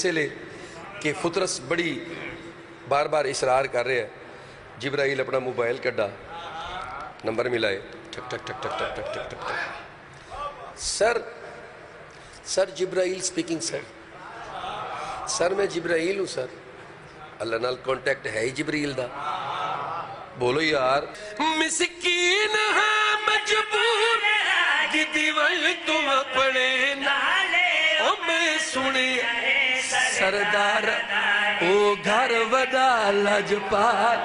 سے لے کہ فطرس بڑی بار بار اصرار کر رہے ہیں. جبرائیل اپنا موبائل کڈا, نمبر ملائے, ٹھک ٹھک ٹھک ٹھک ٹھک ٹھک ٹھک ٹھک ٹھک. سر جبرائیل سپیکنگ سر میں جبرائیل ہوں سر. اللہ نال کانٹیکٹ ہے ہی جبرائیل دا. بولو یار. مسکین ہاں مجبور گدی ول تم اپنے نالے او میں سنے سردار او گھر ودا لجپال.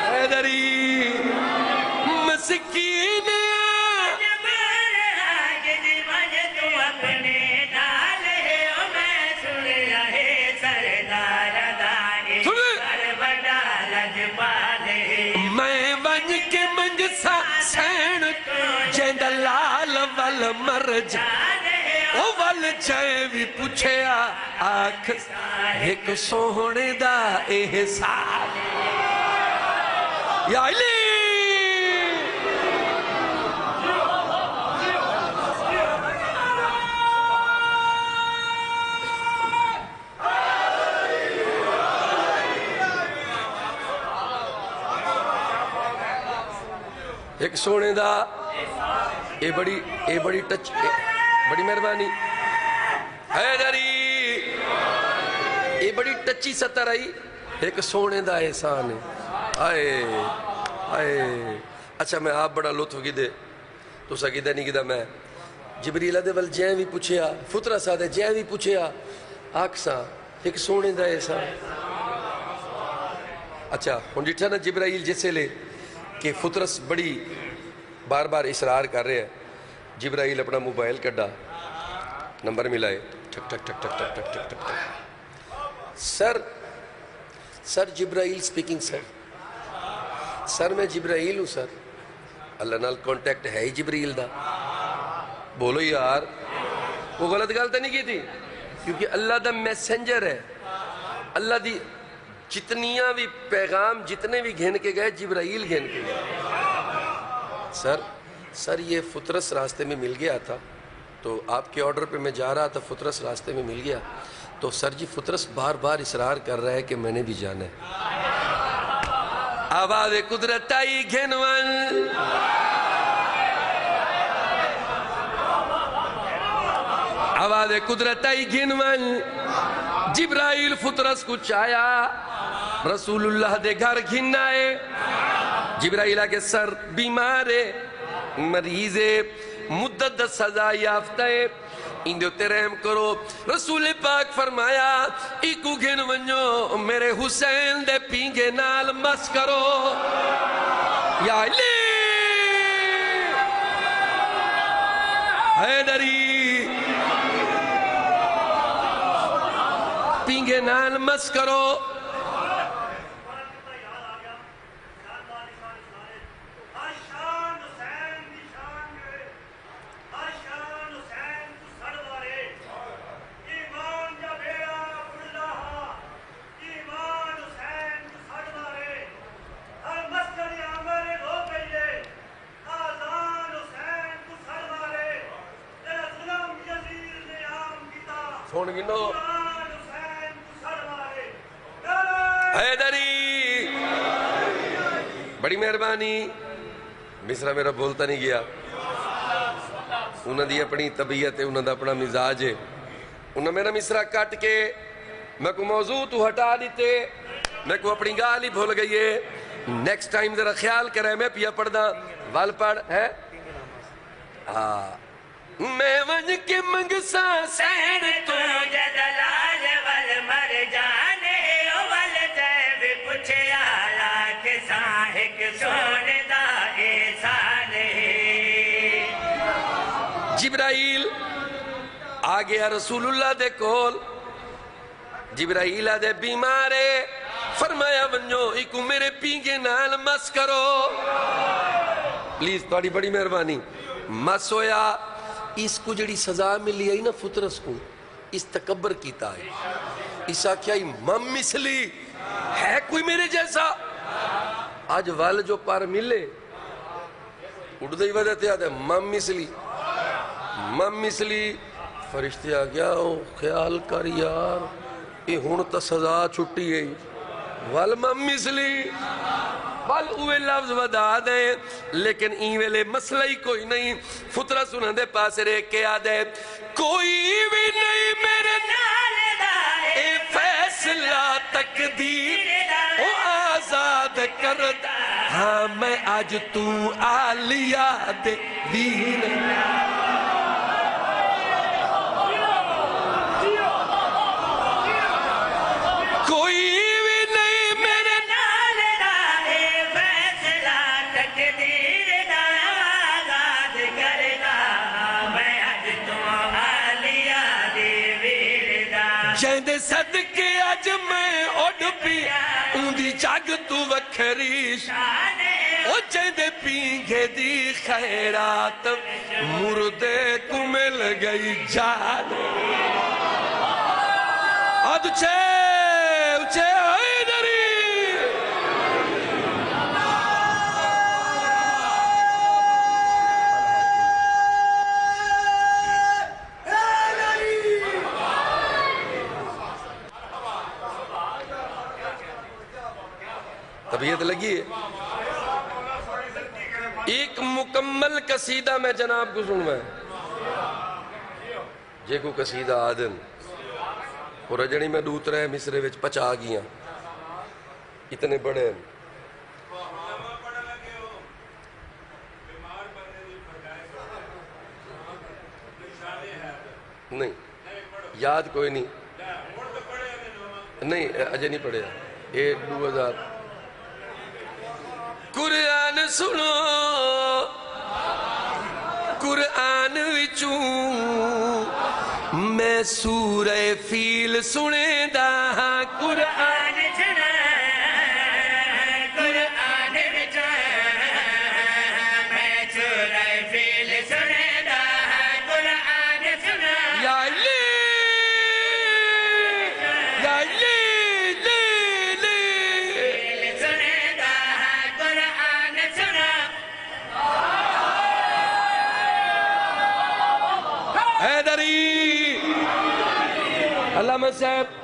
حیدری مسکین میں ونج کے منجسا سین جیندہ لال ول مر جا او ول چائے بھی پوچھے آنکھ ایک سوہنے دا احسان. یا علی ایک سونے دا اے بڑی ٹچ بڑی مہربانی حیدری اے بڑی ٹچی ستر آئی. ایک سونے دا احسان ہے. آئے اچھا میں آپ بڑا لطف گی دے تو سا گی دے نہیں گی دا. میں جبریل دے ول جائیں بھی پوچھیا فطرہ سا دے جائیں بھی پوچھیا آکھ سا ایک سونے دا احسان. اچھا ہن جٹھا نا جبرائیل جسے لے کہ فطرس بڑی بار بار اصرار کر رہے ہیں. جبرائیل اپنا موبائل کڈا, نمبر ملائے, ٹھک ٹھک ٹھک ٹھک ٹھک ٹھک ٹھک ٹھک. سر جبرائیل سپیکنگ سر میں جبرائیل ہوں سر. اللہ نال کانٹیکٹ ہے ہی جبرائیل دا. بولو یار. وہ غلط گل تو نہیں کی تھی کیونکہ اللہ دا میسنجر ہے. اللہ دی جتنیاں بھی پیغام جتنے بھی گھن کے گئے جبرائیل گھن کے گئے. سر یہ فطرس راستے میں مل گیا تھا تو آپ کے آرڈر پہ میں جا رہا تھا. فطرس راستے میں مل گیا تو سر جی فطرس بار بار اصرار کر رہا ہے کہ میں نے بھی جانا ہے. آواز قدرت آئی گھنون آواز قدرت آئی گھنون. جبرائیل فطرس کو چایا رسول اللہ دے گھر گھنائے. جبرائیل کے سر بیمارے مریضے مدت سزا یافتہ اندے تے رحم کرو. رسول پاک فرمایا ایکو گھن ونجو میرے حسین دے پینگے نال مس کرو. یا علی حیدری پینگے نال مس کرو. سون گنو حیدری بڑی مہربانی. مصرہ میرا بولتا نہیں گیا. انہوں دی اپنی طبیعت ہے, انہوں دا اپنا مزاج ہے. انہوں میرا مصرہ کٹ کے میں کو موضوع تو ہٹا دیتے, میں کو اپنی گالی بھول گئی ہے. نیکسٹ ٹائم ذرا خیال کرے میں پیا پڑھ دا وال پڑھ ہے. میں ونج کے منگسا سین تو جدلال ول مر جانے ول جائے بھی پوچھے آلہ کے ساہک سونے دا احسان. جبرائیل آ گیا رسول اللہ دے کول. جبرائیل دے بیمارے فرمایا ونجو ایکو میرے پینگے نال مس کرو پلیز. تھوڑی بڑی مہربانی. مس ہویا. اس کو جڑی سزا ملی ہے نا فطرس کو اس تکبر کیتا ہے. اس آکھیا امام مثلی ہے کوئی میرے جیسا. آج وال جو پار ملے اڑ دے وجہ تے آدھے امام مثلی من مثلی فرشتے آ گیا خیال کر یار یہ ہون تا سزا چھٹی ہے وال من مثلی وال اوے لفظ ودا دیں لیکن این ویلے مسئلہ ہی کوئی نہیں فطرہ سنن دے پاس رہ کے آدھے کوئی بھی نہیں میرے اے فیصلہ تقدیر او آزاد کرد ہاں میں آج تو آلیا دے ویر کوئی بھی نہیں میرے فیصلہ تقدیر دا آزاد کردا میں اج تو آلیا دے ویر دا جیندے صدقے اج میں اڈ پی اندی جگ تو وکھریش او جیندے پینگے دی خیرات مردے کو مل گئی جان آدھ چھے حیدری طبیعت لگی ہے ایک مکمل قصیدہ میں جناب کو سنوا ہے جے کو قصیدہ آدن اور رجڑی میں دوت رہے مصرے وچ پچا گیاں اتنے بڑے نہیں یاد کوئی نہیں نہیں اجے نہیں پڑھے ایک 2000 قرآن سنو قرآن وچوں میں سورہ فیل سنے دا قرآن سنا قرآن وچ میں سورہ فیل سنے دا قرآن سنا یا علی یا علی فیل سنے دا قرآن سنا حیدری علامہ صاحب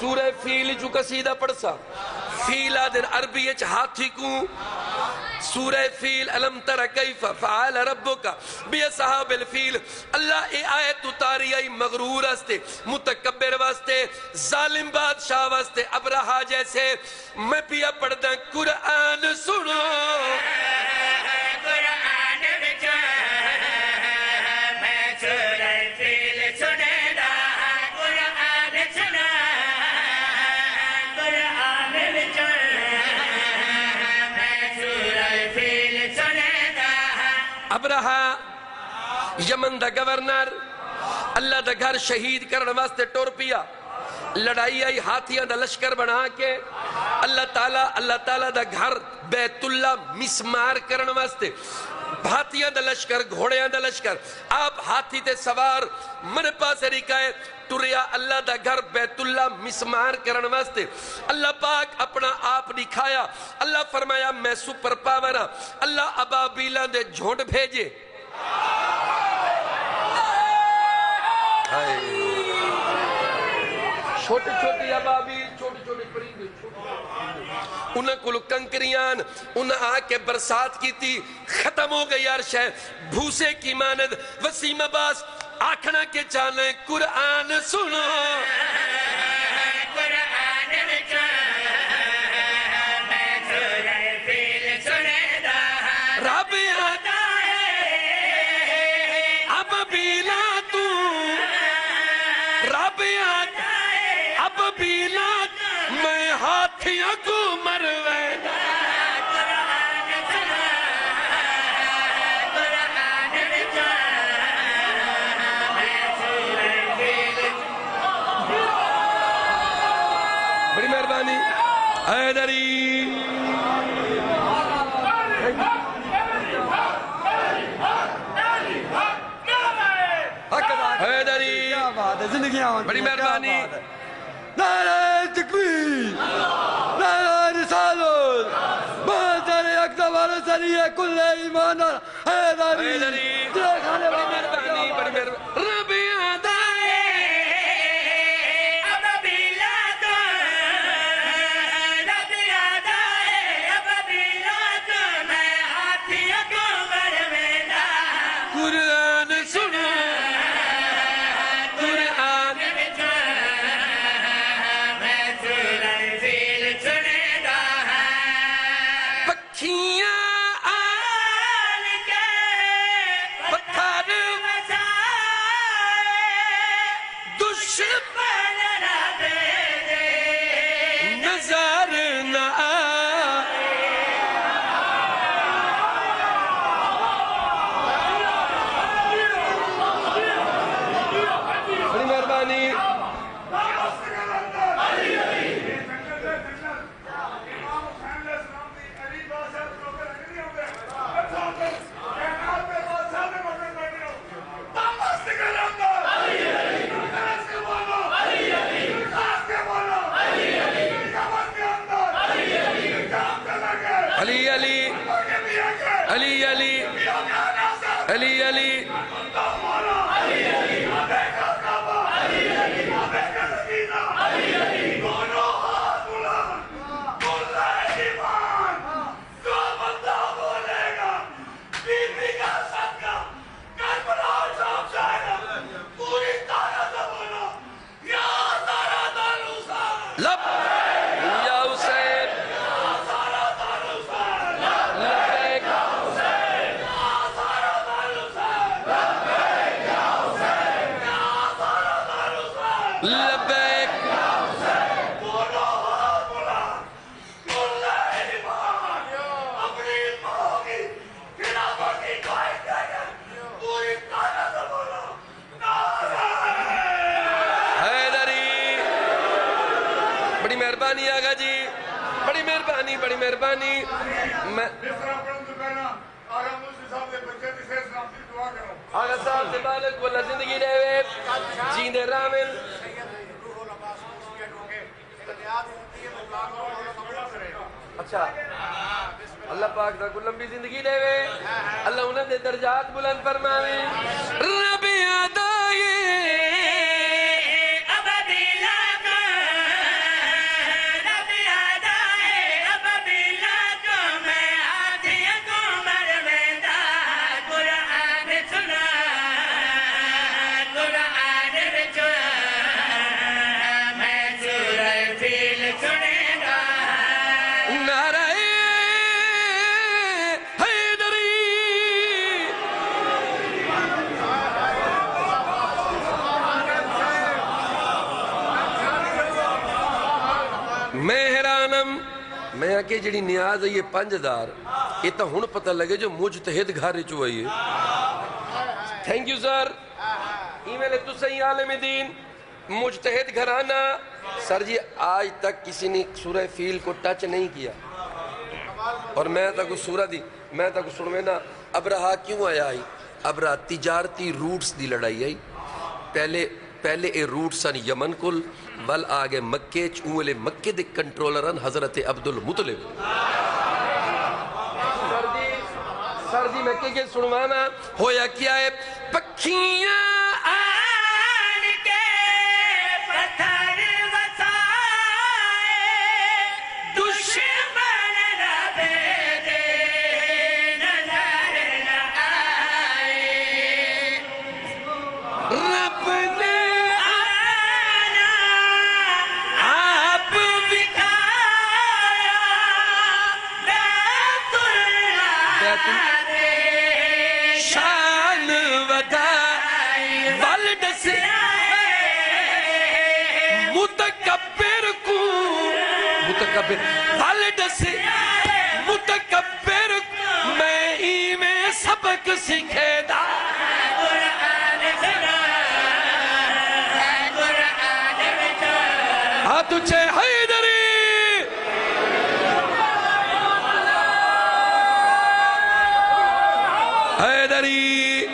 سورہ فیل جو قصیدہ پڑھ سا فیل آدن عربی اچ ہاتھی کو سورہ فیل علم تر کیف فعال ربکا بی اصحاب الفیل اللہ اے آیت اتاری آئی مغرور واسطے متکبر واسطے ظالم بادشاہ واسطے ابرہا جیسے میں پیا پڑھ دیں قرآن سنو قرآن وچ میں سورہ فیل سنے دا قرآن سنا قرآن وچ میں سورہ فیل سنے دا ابرہا یمن دا گورنر اللہ دا گھر شہید کرن واسطے ٹور پیا لڑائی آئی ہاتھیاں دا لشکر بنا کے اللہ تعالیٰ دا گھر بیت اللہ مسمار کرن واسطے ہاتھیاں دا لشکر گھوڑیاں دا لشکر آپ ہاتھی تے سوار من پاس ریکائے ٹریا اللہ دا گھر بیت اللہ مسمار کرن واسطے اللہ پاک اپنا آپ دکھایا اللہ فرمایا میں سپر پاورا اللہ ابابیلان دے جھونڈ بھیجے چھوٹی چھوٹی ابابیل چھوٹی چھوٹی پرندے انہیں کلو کنکریان انہیں آکے برسات کی تھی ختم ہو گئی عرش ہے بھوسے کی ماند وسیم عباس آکھنا کے چانے قرآن سنو قرآن وچ میں سورہ فیل سنے دا رب آتا ہے اب بیلا تو رب آتا ہے اب بیلا میں ہاتھیاں کو مروے قرآن سنا قرآن وچ میں سورہ فیل بڑی مہربانی حیدری حیدری بڑی مہربانی نعرہ تکبیر نعرہ رسالت بہتر اکتبار سریع کل ایمان حیدری بڑی مہربانی بڑی سنا قرآن پکھیاں آن کے پتھر دشمن نظر نہ بڑی مہربانی علی علی علی علی علی علی لب یا حسین لبیک لبیک حیدری بڑی مہربانی آگا جی بڑی مہربانی بڑی مہربانی میں آگا صاحب سے بالک واللہ زندگی رہے جیندے رامل اچھا اللہ پاک دا کو لمبی زندگی رہے اللہ انہیں دے درجات بلند فرمائے رب یاد آئے میں آکے جڑی نیاز ہے یہ 5000 یہ تو ہون پتہ لگے جو مجتہد گھارے چوئیے تھینک یو سر ای میل تو صحیح عالم دین مجتہد گھرانہ سر جی آج تک کسی نے سورہ فیل کو ٹچ نہیں کیا اور میں تک سورہ دی میں تک سنوے نا ابرہا کیوں آیا آئی ابرہا تجارتی روٹس دی لڑائی آئی پہلے اے روٹس ان یمن کل ول آگے مکے چونلے مکے دے کنٹرولران حضرت عبدالمطلب سر جی مکے کے سنوانا ہویا کیا ہے پکھیاں آن کے پتھر وسائے دشمن رب دے نظر نہ آئے رب نے شان ودا والد سے متکبر کو متکبر والد سے متکبر میں ہی میں سبق سکھے دا ہاتھ اچھے حیدری حیدری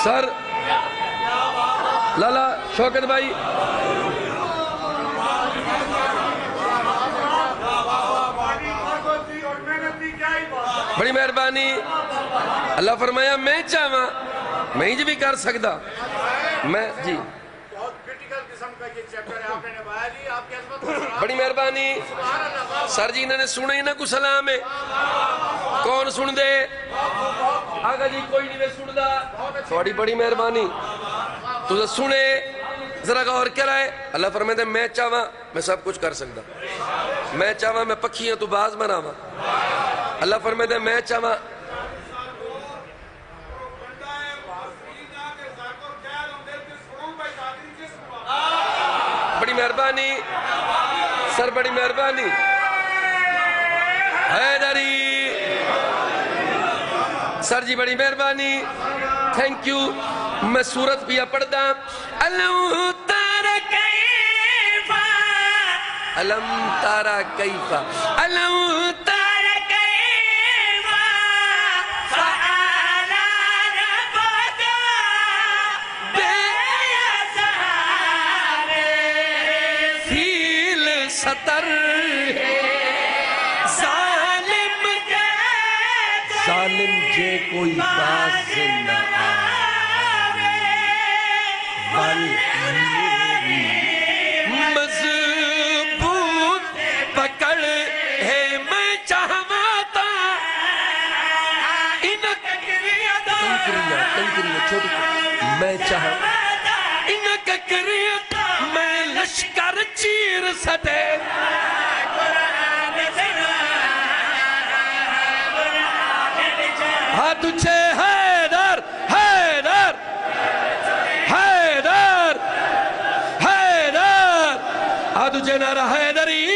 سر لالا شوکت بھائی بڑی مہربانی اللہ فرمایا میں چاہاں میں ہی بھی کر سکتا میں جی بڑی مہربانی سر جی انہوں نے سنے ہی نہ کو سلام ہے کون سن دے آگا جی کوئی نہیں سن دا تھوڑی بڑی مہربانی تو سنے ذرا غور کرائے اللہ فرمائے میں چاہواں میں سب کچھ کر سکتا میں چاہواں میں پکھیاں تو باز بناواں اللہ فرمائے میں چاہواں بڑی مہربانی سر بڑی مہربانی حیدری سر جی بڑی مہربانی تھینک یو میں سورت پیا پڑھدا علم تارا کیفا علم تارا کیفا علم تارا کیفا فعلا ربک بیسارے فیل سطر ظالم جے کوئی باز نہ آوے بل میری مضبوط پکڑ ہے میں چاہواتا ان کنکریاں چھوٹی میں چاہواتا ان کنکریاں میں لشکر چیر سٹے ہاتھ اچھے حیدر حیدر حیدر حیدر ہاتھ اچھے نعرہ حیدری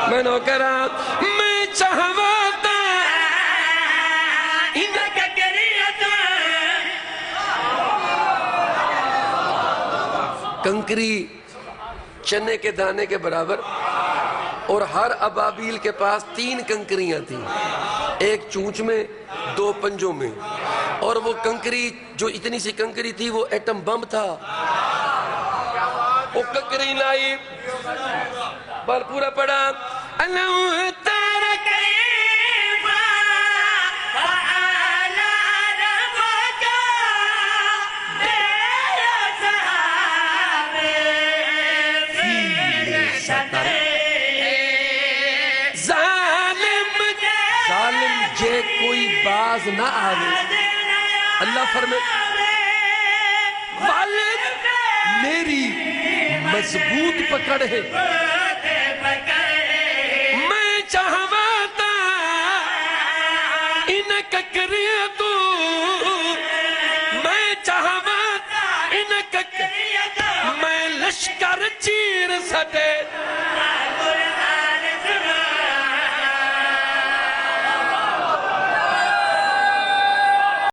میں نوکران میں چاہواتا انکا کریتا کنکری چنے کے دانے کے برابر اور ہر ابابیل کے پاس 3 کنکریاں تھیں ایک چونچ میں 2 پنجوں میں اور وہ کنکری جو اتنی سی کنکری تھی وہ ایٹم بم تھا وہ کنکری لائی بار پورا پڑا اللہ تارا کیفا فعلا ربک ظالم جے کوئی باز نہ آوے اللہ فرمائے والد میری مضبوط پکڑ ہے میں چاہواتا ان ککریاں تو میں چاہواتا ان ککریاں میں لشکر چیر سٹے